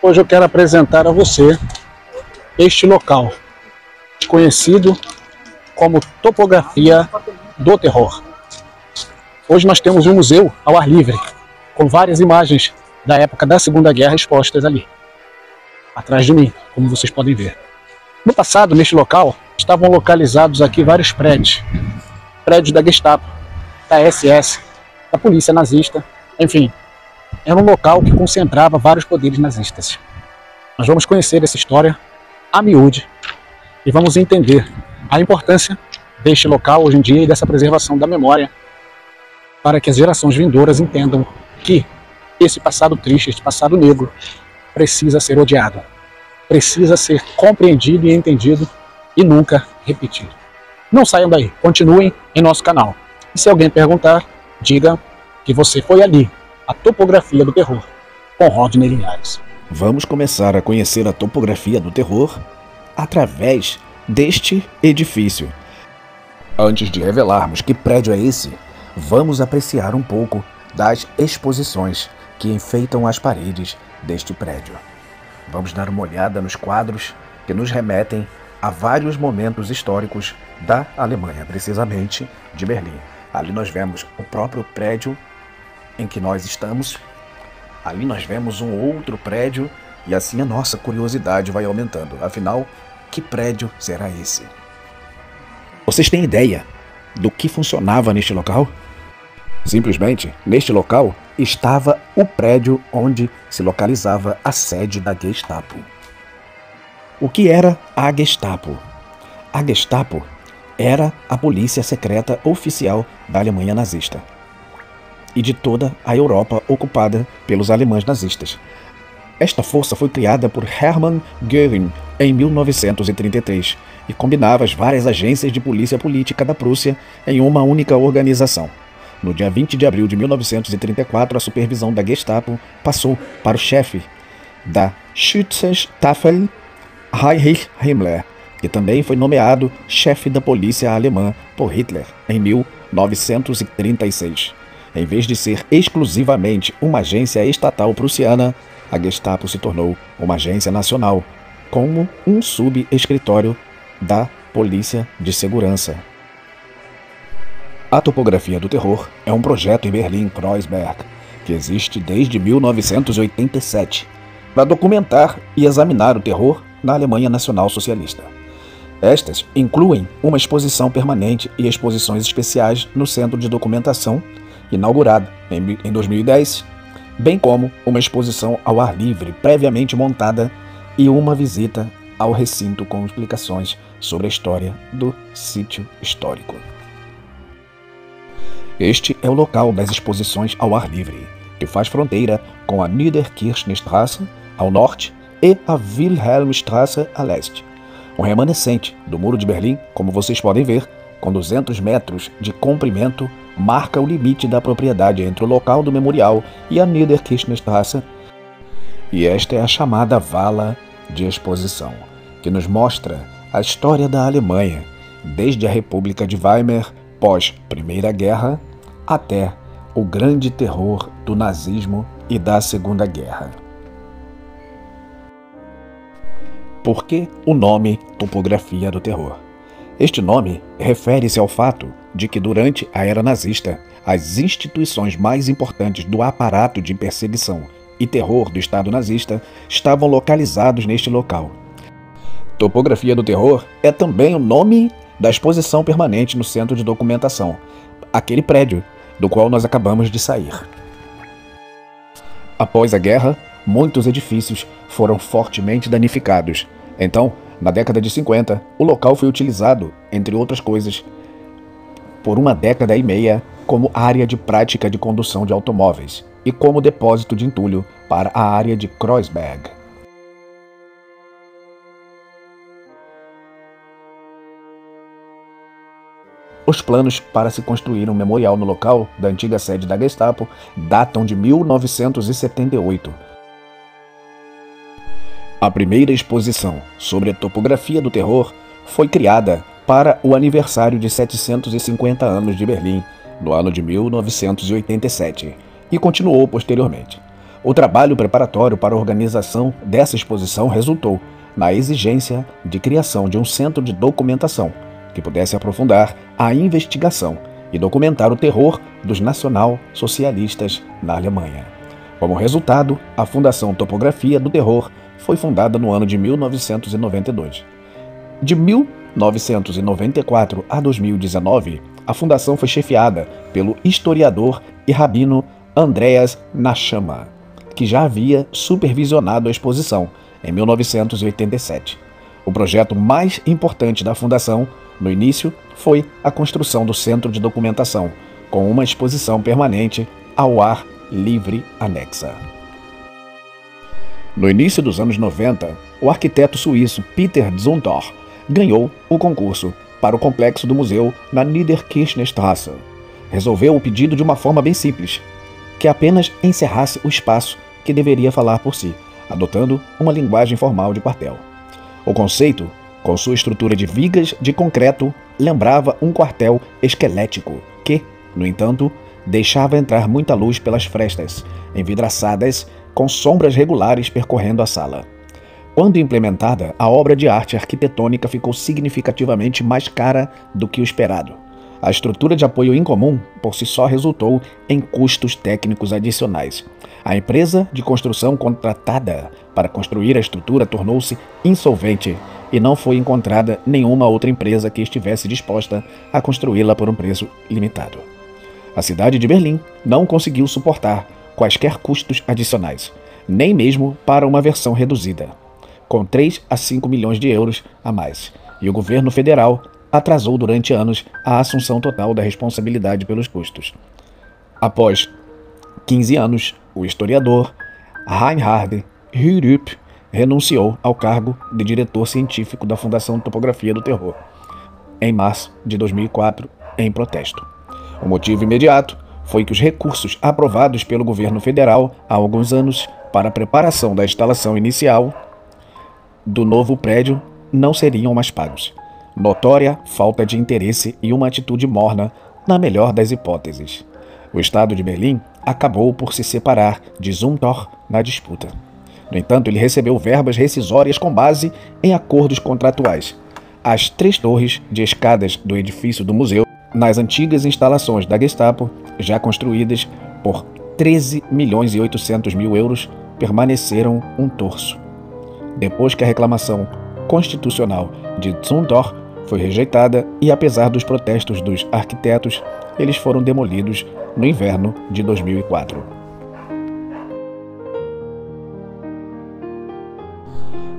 Hoje eu quero apresentar a você este local, conhecido como Topografia do Terror. Hoje nós temos um museu ao ar livre, com várias imagens da época da Segunda Guerra expostas ali, atrás de mim, como vocês podem ver. No passado, neste local, estavam localizados aqui vários prédios. Prédios da Gestapo, da SS, da polícia nazista, enfim. Era um local que concentrava vários poderes nazistas. Nós vamos conhecer essa história a miúde e vamos entender a importância deste local hoje em dia e dessa preservação da memória, para que as gerações vindouras entendam que esse passado triste, esse passado negro, precisa ser odiado, precisa ser compreendido e entendido e nunca repetido. Não saiam daí, continuem em nosso canal. E se alguém perguntar, diga que você foi ali, a Topografia do Terror, com Rodney Linhares. Vamos começar a conhecer a topografia do terror através deste edifício. Antes de revelarmos que prédio é esse, vamos apreciar um pouco das exposições que enfeitam as paredes deste prédio. Vamos dar uma olhada nos quadros que nos remetem a vários momentos históricos da Alemanha, precisamente de Berlim. Ali nós vemos o próprio prédio em que nós estamos. Ali nós vemos um outro prédio e assim a nossa curiosidade vai aumentando. Afinal, que prédio será esse? Vocês têm ideia do que funcionava neste local? Simplesmente, neste local estava o prédio onde se localizava a sede da Gestapo. O que era a Gestapo? A Gestapo era a polícia secreta oficial da Alemanha nazista e de toda a Europa ocupada pelos alemães nazistas. Esta força foi criada por Hermann Göring em 1933 e combinava as várias agências de polícia política da Prússia em uma única organização. No dia 20 de abril de 1934, a supervisão da Gestapo passou para o chefe da Schutzstaffel, Heinrich Himmler, que também foi nomeado chefe da polícia alemã por Hitler em 1936. Em vez de ser exclusivamente uma agência estatal prussiana, a Gestapo se tornou uma agência nacional, como um subescritório da Polícia de Segurança. A Topografia do Terror é um projeto em Berlim-Kreuzberg, que existe desde 1987, para documentar e examinar o terror na Alemanha Nacional Socialista. Estas incluem uma exposição permanente e exposições especiais no Centro de Documentação, inaugurado em 2010, bem como uma exposição ao ar livre previamente montada e uma visita ao recinto com explicações sobre a história do sítio histórico. Este é o local das exposições ao ar livre, que faz fronteira com a Niederkirchnerstraße ao norte e a Wilhelmstraße a leste. Um remanescente do Muro de Berlim, como vocês podem ver, com 200 metros de comprimento, marca o limite da propriedade entre o local do memorial e a Niederkirchnerstraße. E esta é a chamada vala de exposição, que nos mostra a história da Alemanha, desde a República de Weimar, pós-Primeira Guerra, até o grande terror do nazismo e da Segunda Guerra. Por que o nome Topografia do Terror? Este nome refere-se ao fato de que durante a era nazista, as instituições mais importantes do aparato de perseguição e terror do Estado nazista estavam localizados neste local. Topografia do Terror é também o nome da exposição permanente no Centro de Documentação, aquele prédio do qual nós acabamos de sair. Após a guerra, muitos edifícios foram fortemente danificados. Então, na década de 50, o local foi utilizado, entre outras coisas, por uma década e meia como área de prática de condução de automóveis e como depósito de entulho para a área de Kreuzberg. Os planos para se construir um memorial no local da antiga sede da Gestapo datam de 1978. A primeira exposição sobre a topografia do terror foi criada para o aniversário de 750 anos de Berlim, no ano de 1987, e continuou posteriormente. O trabalho preparatório para a organização dessa exposição resultou na exigência de criação de um centro de documentação que pudesse aprofundar a investigação e documentar o terror dos nacional-socialistas na Alemanha. Como resultado, a Fundação Topografia do Terror foi fundada no ano de 1992. De 1994 a 2019, a fundação foi chefiada pelo historiador e rabino Andreas Nachama, que já havia supervisionado a exposição em 1987. O projeto mais importante da fundação, no início, foi a construção do Centro de Documentação, com uma exposição permanente ao ar livre anexa. No início dos anos 90, o arquiteto suíço Peter Zumthor ganhou o concurso para o complexo do museu na Niederkirchnerstraße. Resolveu o pedido de uma forma bem simples, que apenas encerrasse o espaço que deveria falar por si, adotando uma linguagem formal de quartel. O conceito, com sua estrutura de vigas de concreto, lembrava um quartel esquelético que, no entanto, deixava entrar muita luz pelas frestas, envidraçadas, com sombras regulares percorrendo a sala. Quando implementada, a obra de arte arquitetônica ficou significativamente mais cara do que o esperado. A estrutura de apoio incomum, por si só, resultou em custos técnicos adicionais. A empresa de construção contratada para construir a estrutura tornou-se insolvente e não foi encontrada nenhuma outra empresa que estivesse disposta a construí-la por um preço limitado. A cidade de Berlim não conseguiu suportar quaisquer custos adicionais, nem mesmo para uma versão reduzida, com 3 a 5 milhões de euros a mais, e o governo federal atrasou durante anos a assunção total da responsabilidade pelos custos. Após 15 anos, o historiador Reinhard Rürup renunciou ao cargo de diretor científico da Fundação Topografia do Terror, em março de 2004, em protesto. O motivo imediato foi que os recursos aprovados pelo governo federal há alguns anos para a preparação da instalação inicial do novo prédio não seriam mais pagos. Notória falta de interesse e uma atitude morna, na melhor das hipóteses. O Estado de Berlim acabou por se separar de Zumthor na disputa. No entanto, ele recebeu verbas rescisórias com base em acordos contratuais. As 3 torres de escadas do edifício do museu, nas antigas instalações da Gestapo, já construídas por 13 milhões e 800 mil euros, permaneceram um torso. Depois que a reclamação constitucional de Zumthor foi rejeitada e, apesar dos protestos dos arquitetos, eles foram demolidos no inverno de 2004.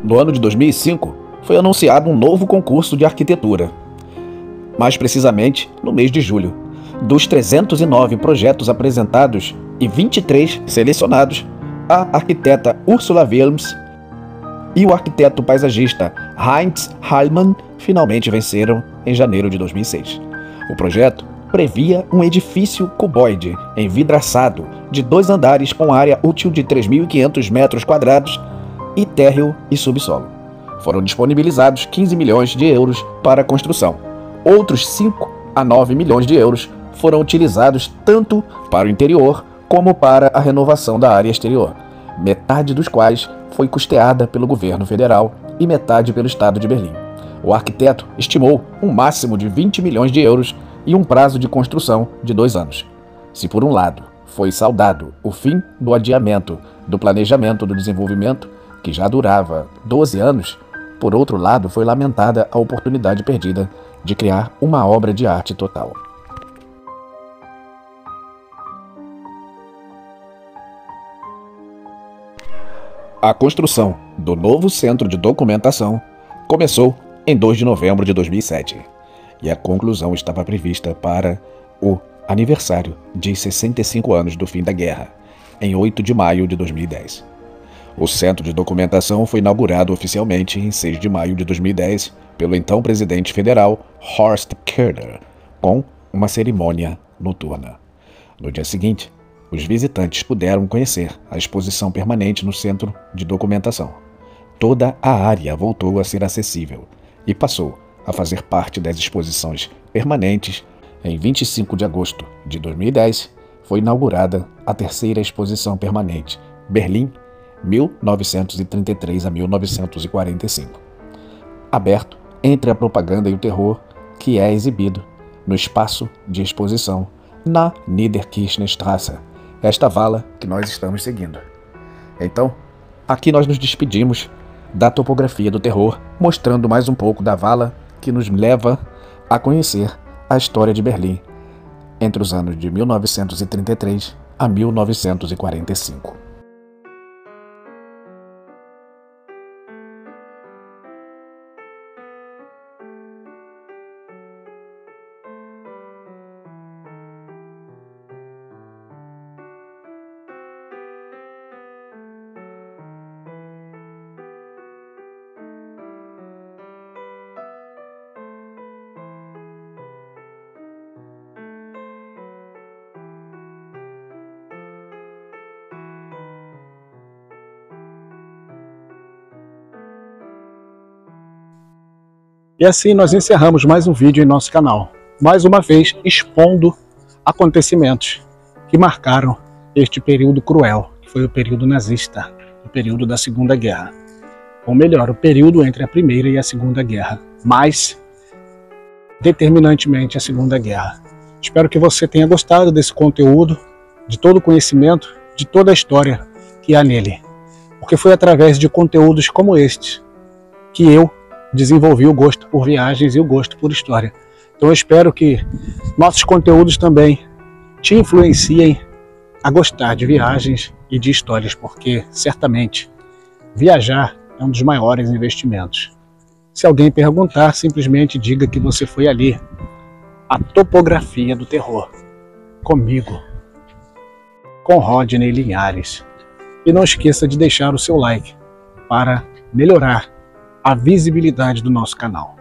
No ano de 2005, foi anunciado um novo concurso de arquitetura. Mais precisamente, no mês de julho. Dos 309 projetos apresentados e 23 selecionados, a arquiteta Ursula Wilms e o arquiteto paisagista Heinz Hallmann finalmente venceram em janeiro de 2006. O projeto previa um edifício cuboide envidraçado de 2 andares com área útil de 3.500 metros quadrados e térreo e subsolo. Foram disponibilizados 15 milhões de euros para a construção. Outros 5 a 9 milhões de euros foram utilizados tanto para o interior como para a renovação da área exterior, metade dos quais foi custeada pelo governo federal e metade pelo estado de Berlim. O arquiteto estimou um máximo de 20 milhões de euros e um prazo de construção de 2 anos. Se por um lado foi saudado o fim do adiamento do planejamento do desenvolvimento, que já durava 12 anos, por outro lado foi lamentada a oportunidade perdida de criar uma obra de arte total. A construção do novo centro de documentação começou em 2 de novembro de 2007 e a conclusão estava prevista para o aniversário de 65 anos do fim da guerra, em 8 de maio de 2010. O centro de documentação foi inaugurado oficialmente em 6 de maio de 2010 pelo então presidente federal Horst Köhler, com uma cerimônia noturna. No dia seguinte, os visitantes puderam conhecer a exposição permanente no centro de documentação. Toda a área voltou a ser acessível e passou a fazer parte das exposições permanentes. Em 25 de agosto de 2010, foi inaugurada a 3ª exposição permanente Berlim, 1933 a 1945. Aberto entre a propaganda e o terror, que é exibido no espaço de exposição na Niederkirchenstraße, esta vala que nós estamos seguindo. Então, aqui nós nos despedimos da topografia do terror, mostrando mais um pouco da vala que nos leva a conhecer a história de Berlim entre os anos de 1933 a 1945. E assim nós encerramos mais um vídeo em nosso canal, mais uma vez expondo acontecimentos que marcaram este período cruel, que foi o período nazista, o período da Segunda Guerra. Ou melhor, o período entre a Primeira e a Segunda Guerra, mais determinantemente a Segunda Guerra. Espero que você tenha gostado desse conteúdo, de todo o conhecimento, de toda a história que há nele. Porque foi através de conteúdos como este que eu desenvolvi o gosto por viagens e o gosto por história. Então eu espero que nossos conteúdos também te influenciem a gostar de viagens e de histórias, porque certamente viajar é um dos maiores investimentos. Se alguém perguntar, simplesmente diga que você foi ali. A topografia do terror. Comigo. Com Rodney Linhares. E não esqueça de deixar o seu like para melhorar a visibilidade do nosso canal.